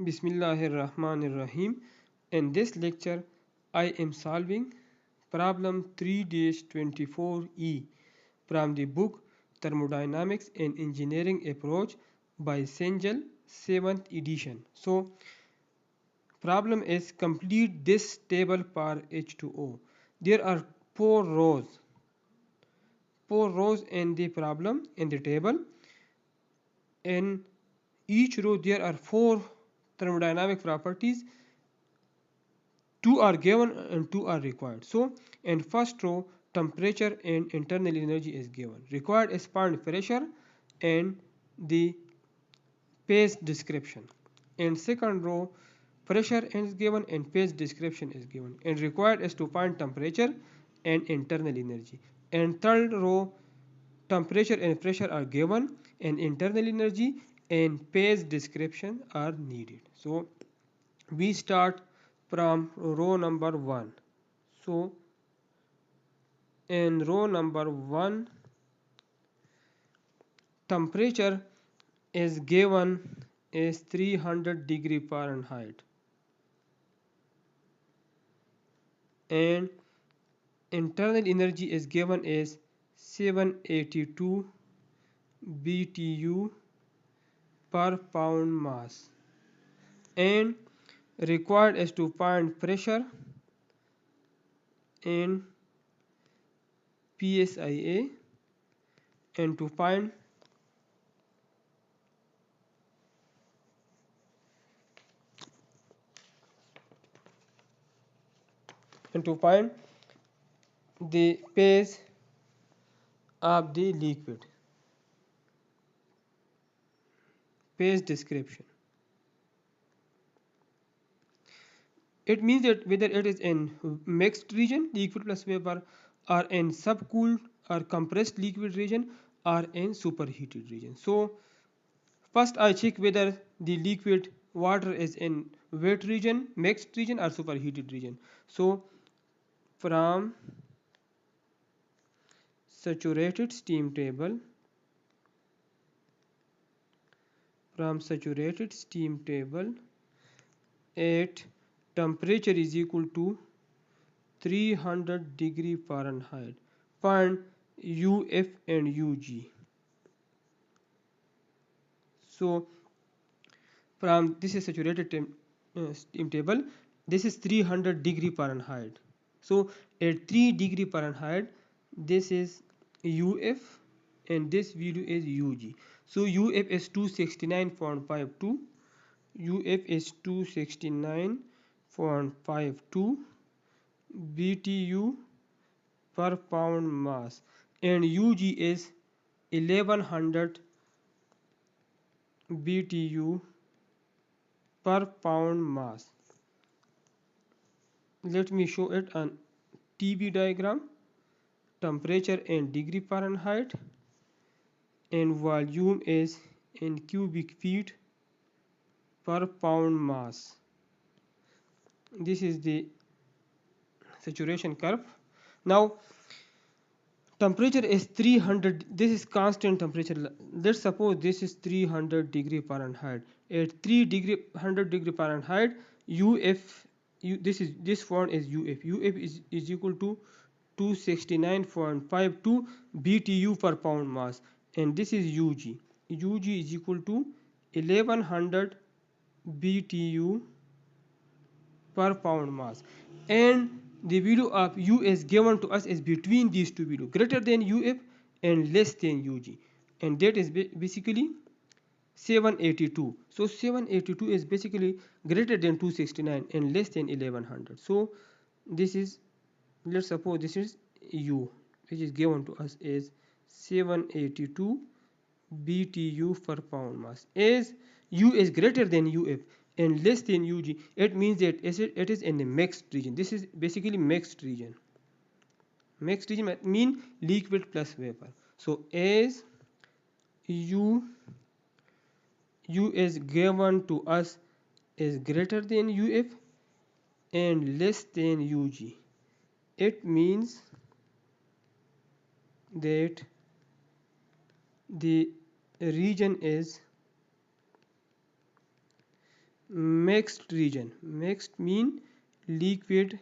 Bismillahirrahmanirrahim. In this lecture, I am solving problem 3-24E from the book Thermodynamics and Engineering Approach by CENGEL 7th edition. So, problem is complete this table for H2O. There are four rows in the problem in the table. In each row there are four thermodynamic properties. Two are given and two are required. So in first row, temperature and internal energy is given. Required is find pressure and the phase description. In second row, pressure is given and phase description is given. And required is to find temperature and internal energy. And third row, temperature and pressure are given and internal energy and phase description are needed. So we start from row number 1. So in row number 1, temperature is given is 300 degree Fahrenheit and internal energy is given is 782 BTU per pound mass, and required is to find pressure in psia and to find the phase of the liquid, phase description. It means that whether it is in mixed region, liquid plus vapor, or in subcooled or compressed liquid region, or in superheated region. So first I check whether the liquid water is in wet region, mixed region, or superheated region. So from saturated steam table, at temperature is equal to 300 degree Fahrenheit. Find UF and UG. So from this is saturated steam table, this is 300 degree Fahrenheit. So at 3 degree Fahrenheit, this is UF and this value is UG. So UF is 269.52, UF is 269.52 BTU per pound mass, and UG is 1100 BTU per pound mass. Let me show it on TB diagram. Temperature in degree Fahrenheit and volume is in cubic feet per pound mass. This is the saturation curve. Now temperature is 300. This is constant temperature. Let's suppose this is 300 degree Fahrenheit. At 300 degree Fahrenheit, UF, this one is UF. UF is equal to 269.52 BTU per pound mass, and this is UG. UG is equal to 1100 BTU per pound mass, and the value of U is given to us is between these two values, greater than UF and less than UG, and that is basically 782. So 782 is basically greater than 269 and less than 1100. So this is, let's suppose this is U, which is given to us is 782 BTU per pound mass. As U is greater than UF and less than UG, it means that it is in the mixed region. This is basically mixed region. Mixed region mean liquid plus vapor. So as U is given to us is greater than UF and less than UG, it means that the region is mixed region. Mixed mean liquid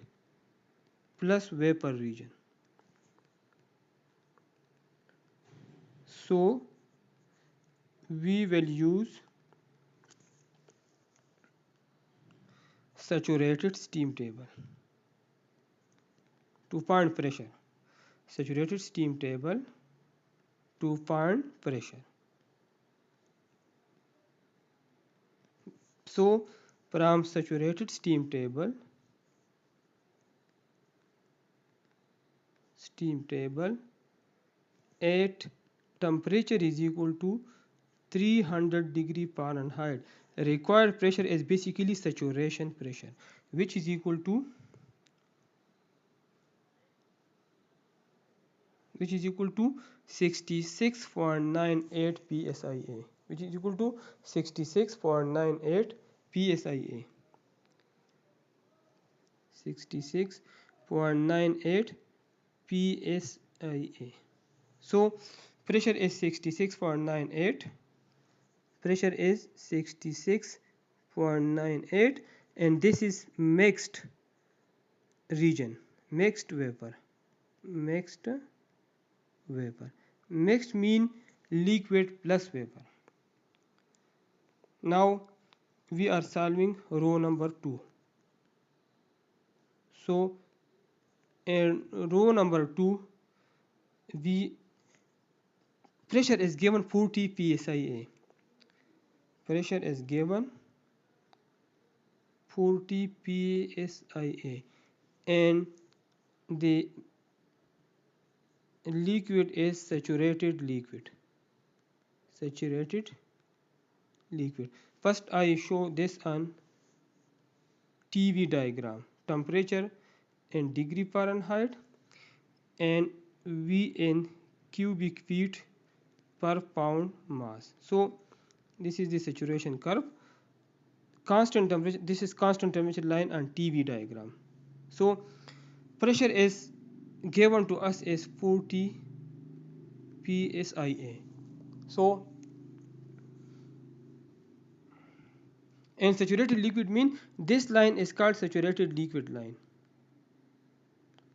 plus vapor region. So we will use saturated steam table to find pressure. Saturated steam table to find pressure. So from saturated steam table at temperature is equal to 300 degree Fahrenheit. Required pressure is basically saturation pressure, which is equal to 66.98 psia, which is equal to 66.98 psia. 66.98 psia. So pressure is 66.98. Pressure is 66.98, and this is mixed region, mixed vapor. Mixed mean liquid plus vapor. Now we are solving row number 2. So in row number 2, pressure is given 40 psia. Pressure is given 40 psia, and the liquid is saturated liquid. First I show this on TV diagram. Temperature in degree Fahrenheit and V in cubic feet per pound mass. So this is the saturation curve. Constant temperature, this is constant temperature line on TV diagram. So pressure is given to us is 40 psia. So and saturated liquid mean this line is called saturated liquid line.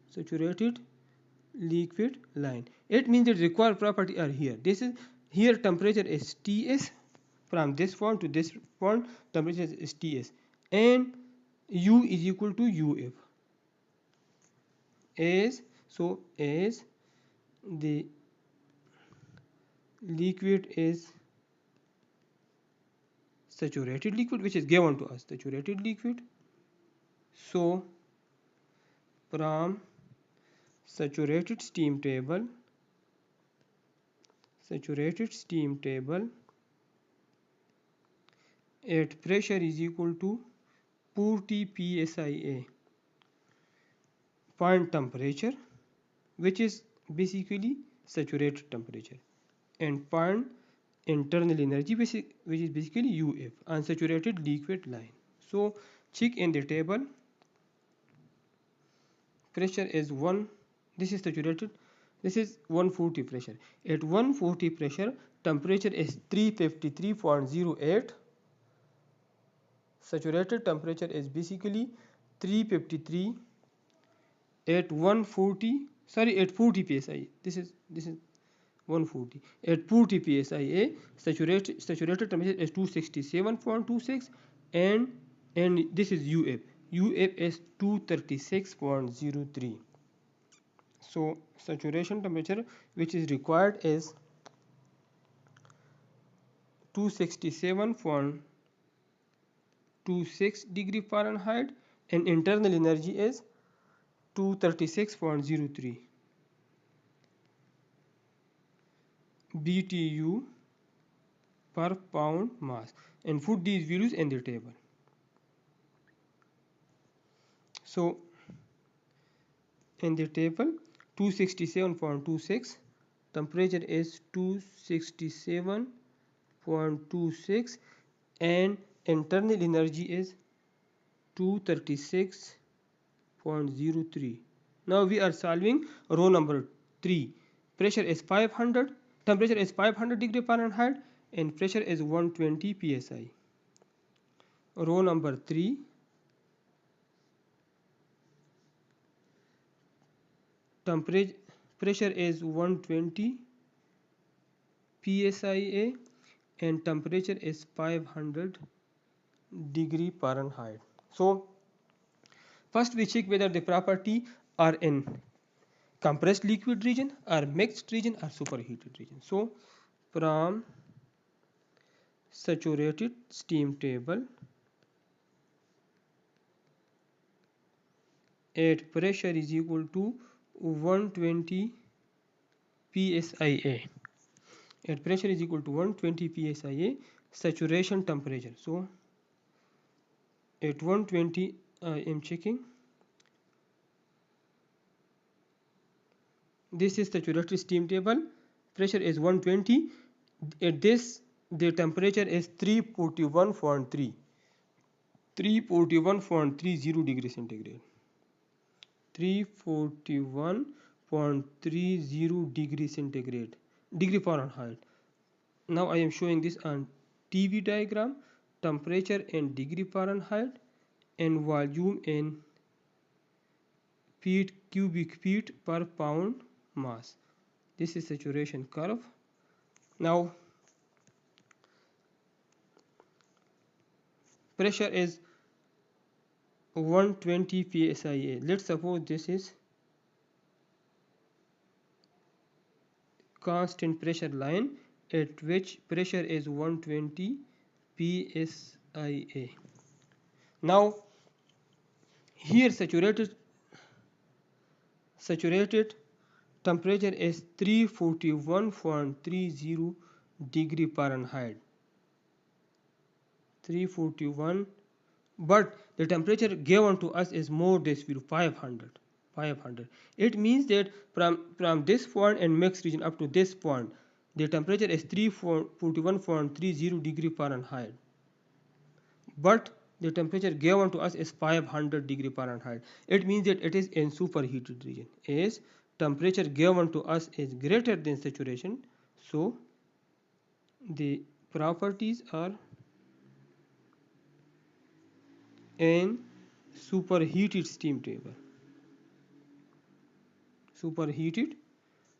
Saturated liquid line. It means the required property are here. This is here temperature is Ts. From this point to this point temperature is Ts, and U is equal to UF. As the liquid is saturated liquid, which is given to us, saturated liquid. So from saturated steam table at pressure is equal to 40 psia, find temperature, which is basically saturated temperature, and find internal energy, which is basically UF, unsaturated liquid line. So check in the table. Pressure is 1, this is saturated, this is 140 pressure. At 140 pressure temperature is 353.08. Saturated temperature is basically 353 at 140, at 40 psi. This is 140 at 40 psia. Saturated temperature is 267.26, and this is UF. UF is 236.03. So saturation temperature which is required is 267.26 degree Fahrenheit, and internal energy is 236.03 BTU per pound mass, and put these values in the table. So in the table 267.26, temperature is 267.26, and internal energy is 236.03. Now we are solving row number 3. Pressure is 500, temperature is 500 degree Fahrenheit, and pressure is 120 psi. row number 3, temperature pressure is 120 psia and temperature is 500 degree Fahrenheit. So first we check whether the property are in compressed liquid region or mixed region or superheated region. So from saturated steam table, at pressure is equal to 120 psia. At pressure is equal to 120 psia, saturation temperature. So at 120 I am checking. This is saturated steam table. Pressure is 120. At this, the temperature is 341.3. 341.30 degrees centigrade. 341.30 degrees centigrade. Degree Fahrenheit. Now I am showing this on TV diagram. Temperature in degree Fahrenheit and volume in feet cubic feet per pound mass. This is saturation curve. Now pressure is 120 psia. Let's suppose this is constant pressure line at which pressure is 120 psia. Now here saturated temperature is 341.30 degree Fahrenheit. 341, but the temperature given to us is more this value 500. It means that from this point and mixed region up to this point, the temperature is 341.30 degree Fahrenheit, but the temperature given to us is 500 degree Fahrenheit. It means that it is in superheated region. As temperature given to us is greater than saturation, so the properties are in superheated steam table. Superheated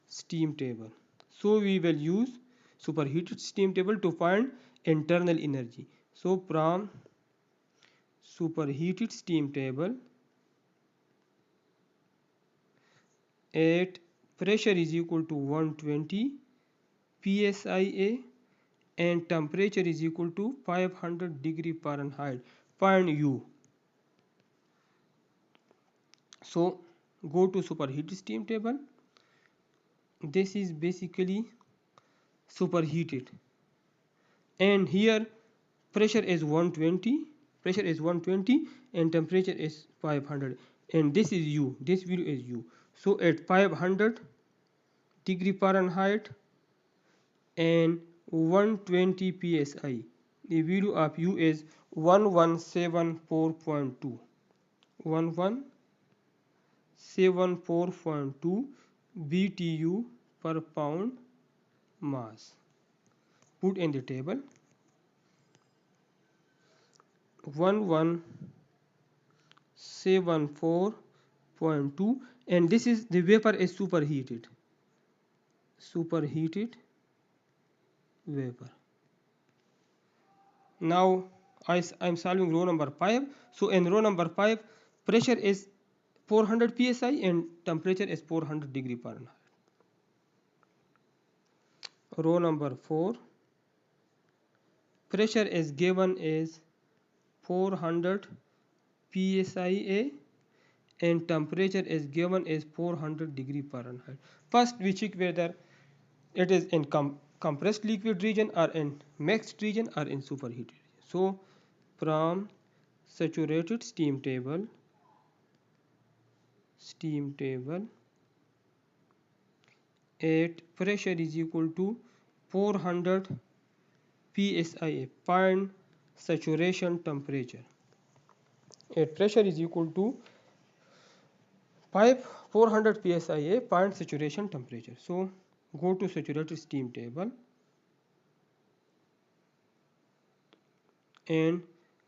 steam table. So we will use superheated steam table to find internal energy. So from superheated steam table, at pressure is equal to 120 psia and temperature is equal to 500 degree Fahrenheit. Find U. So go to superheated steam table. This is basically superheated, and here pressure is 120 and temperature is 500, and this is U. This value is U. So at 500 degree Fahrenheit and 120 psi, the value of U is 1174.2. 1174.2 BTU per pound mass. Put in the table. 1174.2, and this is the vapor is superheated vapor. Now I'm solving row number 5. So in row number 5, pressure is 400 psi and temperature is 400 degree Fahrenheit. Row number 4, pressure is given as 400 psia and temperature is given as 400 degree Fahrenheit. First we check whether it is in compressed liquid region or in mixed region or in superheated region. So from saturated steam table, at pressure is equal to 400 psia, find saturation temperature. At pressure is equal to 400 psia, find saturation temperature. So go to saturated steam table and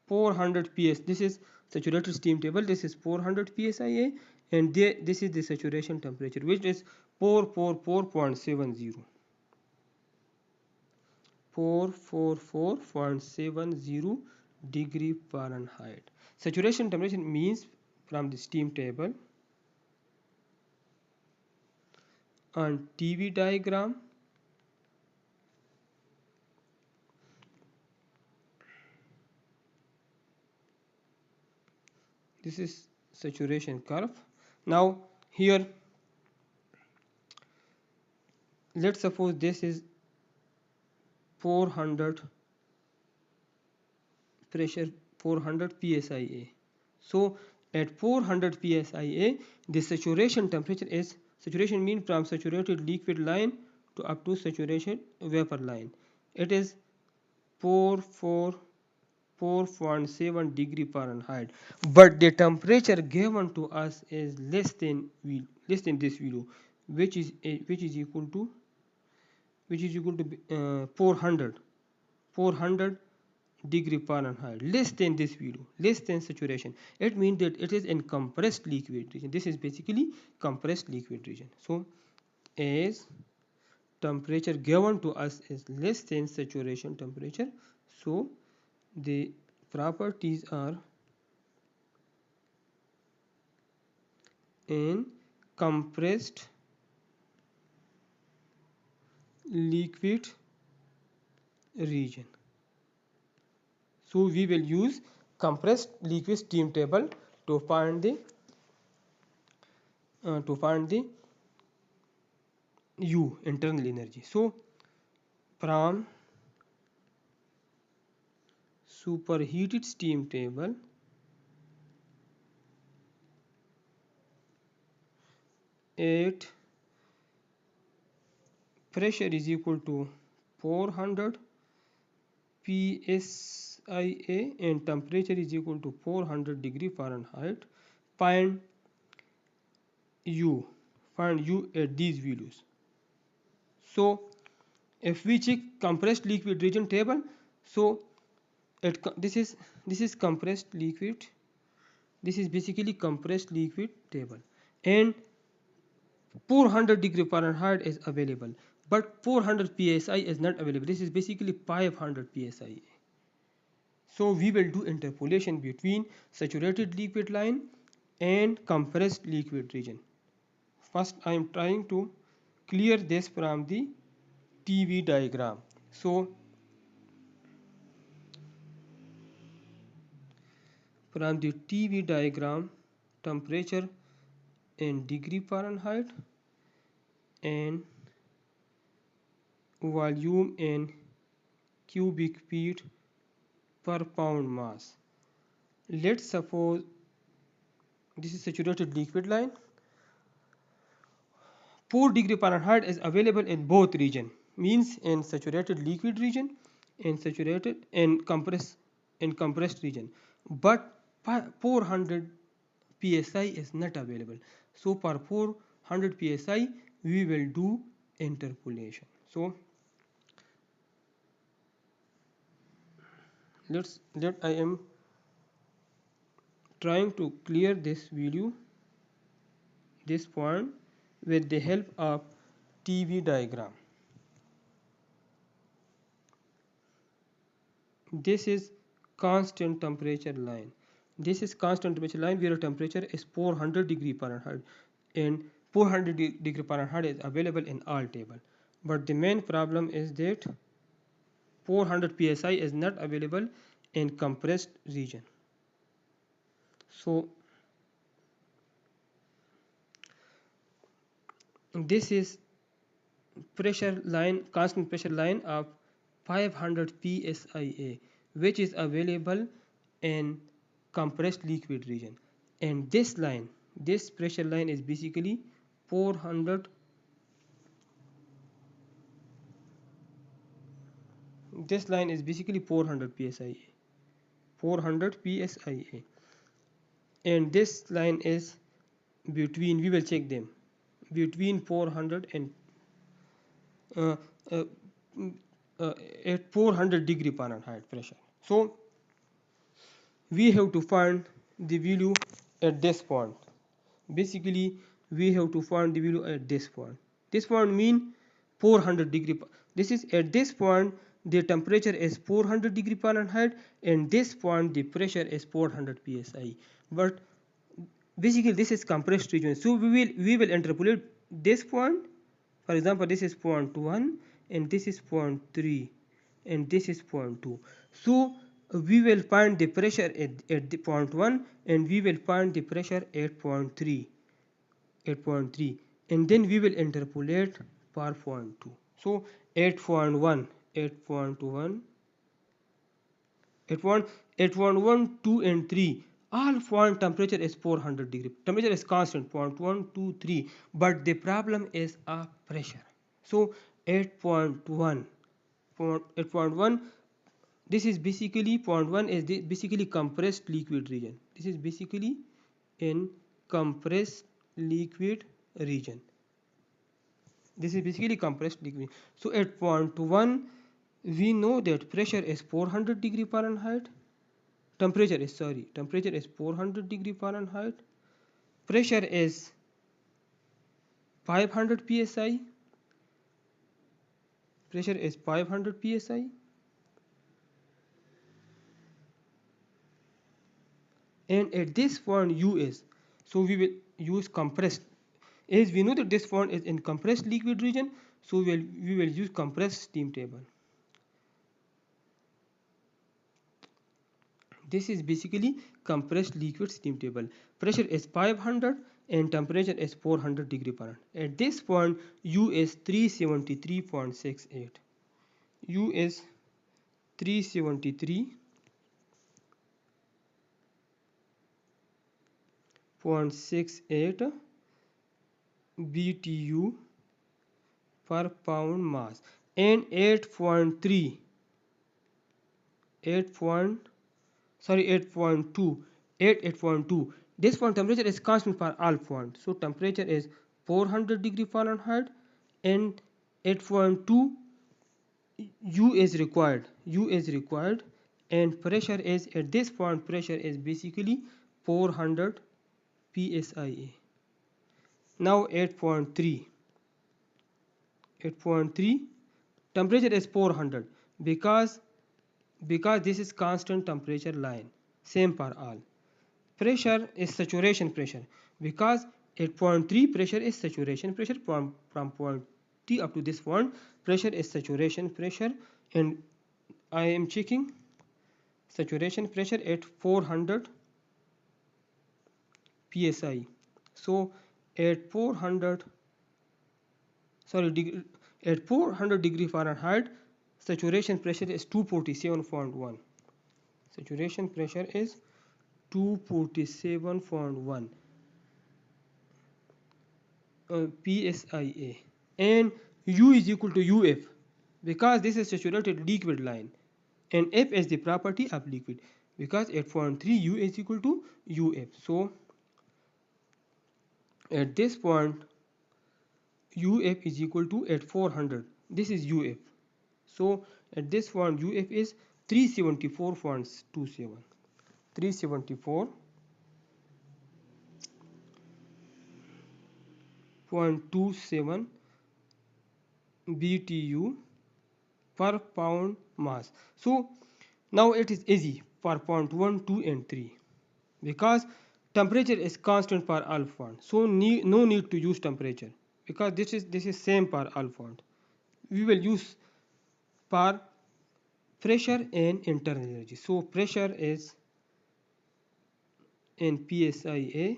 400 ps. This is saturated steam table. This is 400 psia, and this is the saturation temperature, which is 444.70. 444.70 degree Fahrenheit. Saturation temperature means from the steam table on TV diagram. This is saturation curve. Now here, let's suppose this is 400 pressure, 400 psia. So at 400 psia, the saturation temperature is, saturation means from saturated liquid line to up to saturation vapor line. It is 4.7 degree Fahrenheit, but the temperature given to us is less than this value, which is equal to 400 degree Fahrenheit, less than this value, less than saturation. It means that it is in compressed liquid region. This is basically compressed liquid region. So as temperature given to us is less than saturation temperature, so the properties are in compressed liquid region. So we will use compressed liquid steam table to find the U, internal energy. So from superheated steam table, at pressure is equal to 400 psia and temperature is equal to 400 degree Fahrenheit, find U at these values. So if we check compressed liquid region table, so this is compressed liquid, this is basically compressed liquid table, and 400 degree Fahrenheit is available, but 400 psi is not available. This is basically 500 psi. So we will do interpolation between saturated liquid line and compressed liquid region. First I am trying to clear this from the TV diagram. So from the TV diagram, temperature in degree Fahrenheit and volume in cubic feet per pound mass. Let's suppose this is saturated liquid line. 4 degree Fahrenheit is available in both region, means in saturated liquid region and saturated and compressed region, but 400 psi is not available. So for 400 psi we will do interpolation. So I am trying to clear this video, this point, with the help of TV diagram. This is constant temperature line. This is constant temperature line where temperature is 400 degree Fahrenheit, and 400 degree Fahrenheit is available in all table. But the main problem is that 400 psi is not available in compressed region. So this is pressure line, constant pressure line of 500 psia, which is available in compressed liquid region, and this pressure line is basically 400. This line is basically 400 psia, 400 psia, and this line is between, we will check them, between 400 and uh, uh, at 400 degree Fahrenheit pressure. So we have to find the value at this point. Basically, we have to find the value at this point. This point mean 400 degree. This is at this point the temperature is 400 degree Fahrenheit, and this point the pressure is 400 psi. But basically this is compressed region, so we will interpolate this point. For example, this is point 1 and this is point 3 and this is point 2. So we will find the pressure at the point 1 and we will find the pressure at point 3, and then we will interpolate for point 2. So at point 1, at point 1, at point 1, 2 and 3, all point temperature is 400 degree. Temperature is constant, point 1, 2, 3, but the problem is a pressure. So at point 1, at point 1, this is basically point 1 is basically compressed liquid region. This is basically in compressed liquid region. This is basically compressed liquid. So at point 1, we know that pressure is 400 degree Fahrenheit. Temperature is 400 degree Fahrenheit. Pressure is 500 psi. Pressure is 500 psi. And at this point U is, so we will use compressed. As we know that this point is in compressed liquid region, so we will use compressed steam table. This is basically compressed liquid steam table. Pressure is 500 and temperature is 400 degree Fahrenheit. At this point U is 373.68. U is 373.68 BTU per pound mass, and 8.2, this point temperature is constant for all points, so temperature is 400 degree Fahrenheit, and 8.2 U is required, and pressure is at this point, pressure is basically 400 psia. Now 8.3, temperature is 400 because this is constant temperature line, same for all. Pressure is saturation pressure because at point 3 pressure is saturation pressure. From point 3 up to this point, pressure is saturation pressure, and I am checking saturation pressure at 400 psi. So at 400 degree Fahrenheit, saturation pressure is 247.1. Saturation pressure is 247.1 psia, and U is equal to UF because this is saturated liquid line, and F is the property of liquid because at point 3 U is equal to UF. So at this point UF is equal to, at 400, this is UF, so at this point UF is 374.27 BTU per pound mass. So now it is easy for point 1, 2 and 3 because temperature is constant for all points, so no need to use temperature because this is same for all points. We will use for pressure and internal energy. So pressure is in psia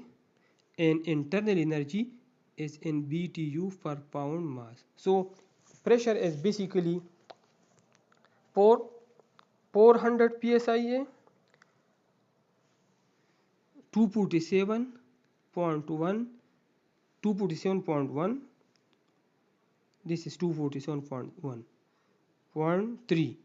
and internal energy is in BTU per pound mass. So pressure is basically 400 psia, 247.1, 247.1, this is 247.1.3,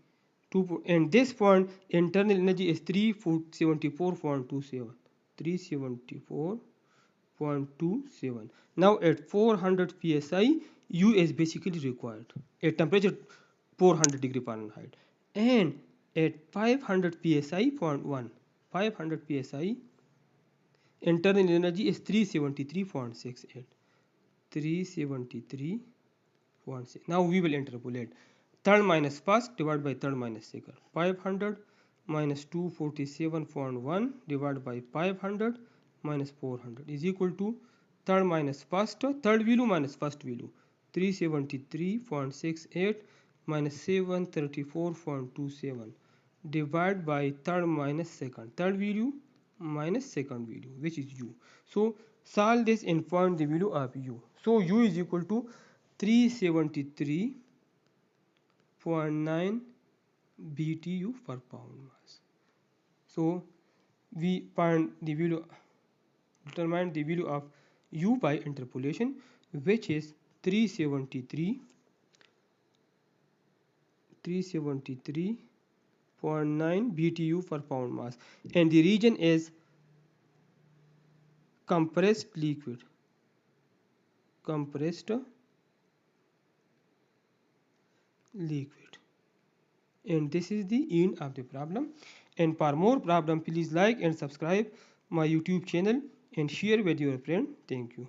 and this point internal energy is 374.27, 374.27. Now at 400 psi U is basically required at temperature 400 degree Fahrenheit, and at 500 psi, point 1, 500 psi. Internal energy is 373.68. 373.6. Now we will interpolate. Third minus first divided by third minus second. 500 minus 247.1 divided by 500 minus 400 is equal to third minus first, third value minus first value. 373.68 minus 734.27 divided by third minus second. Third value minus second value, which is u. So solve this and find the value of u. So u is equal to 373.9 BTU per pound mass. So we find the value, determine the value of u by interpolation, which is 373.9 BTU per pound mass, and the region is compressed liquid. And this is the end of the problem. And for more problem, please like and subscribe my YouTube channel and share with your friend. Thank you.